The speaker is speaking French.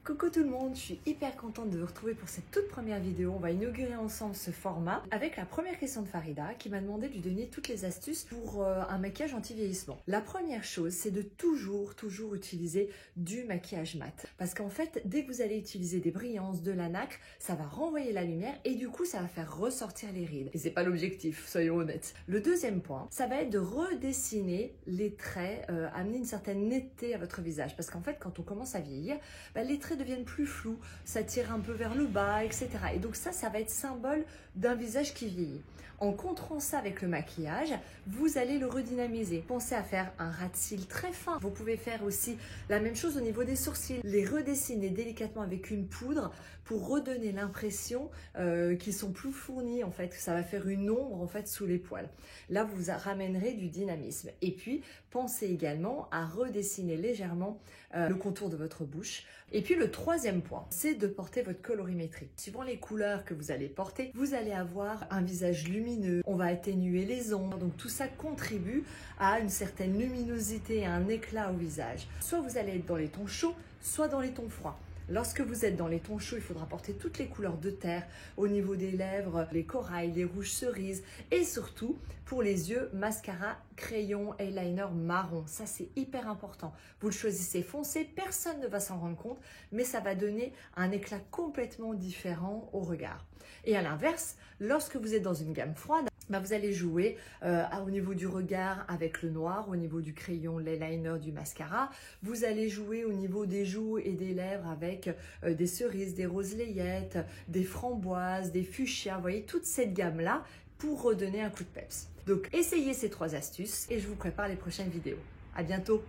Coucou tout le monde, je suis hyper contente de vous retrouver pour cette toute première vidéo. On va inaugurer ensemble ce format avec la première question de Farida qui m'a demandé de lui donner toutes les astuces pour un maquillage anti-vieillissement. La première chose, c'est de toujours utiliser du maquillage mat. Parce qu'en fait, dès que vous allez utiliser des brillances, de la nacre, ça va renvoyer la lumière et du coup, ça va faire ressortir les rides. Et c'est pas l'objectif, soyons honnêtes. Le deuxième point, ça va être de redessiner les traits, amener une certaine netteté à votre visage. Parce qu'en fait, quand on commence à vieillir, les traits deviennent plus flous, ça tire un peu vers le bas, etc. Et donc ça va être symbole d'un visage qui vieillit. En contrant ça avec le maquillage, vous allez le redynamiser. Pensez à faire un ras de cils très fin. Vous pouvez faire aussi la même chose au niveau des sourcils. Les redessiner délicatement avec une poudre pour redonner l'impression qu'ils sont plus fournis en fait. Ça va faire une ombre en fait sous les poils. Là, vous ramènerez du dynamisme. Et puis, pensez également à redessiner légèrement le contour de votre bouche. Et puis le troisième point, c'est de porter votre colorimétrie. Suivant les couleurs que vous allez porter, vous allez avoir un visage lumineux, on va atténuer les ombres, donc tout ça contribue à une certaine luminosité et un éclat au visage. Soit vous allez être dans les tons chauds, soit dans les tons froids. Lorsque vous êtes dans les tons chauds, il faudra porter toutes les couleurs de terre au niveau des lèvres, les corails, les rouges cerises et surtout pour les yeux, mascara, crayon, eyeliner marron. Ça, c'est hyper important. Vous le choisissez foncé, personne ne va s'en rendre compte, mais ça va donner un éclat complètement différent au regard. Et à l'inverse, lorsque vous êtes dans une gamme froide, vous allez jouer au niveau du regard avec le noir, au niveau du crayon, l'eyeliner, du mascara. Vous allez jouer au niveau des joues et des lèvres avec des cerises, des roses layettes, des framboises, des fuchsias. Vous voyez, toute cette gamme-là pour redonner un coup de peps. Donc, essayez ces 3 astuces et je vous prépare les prochaines vidéos. À bientôt!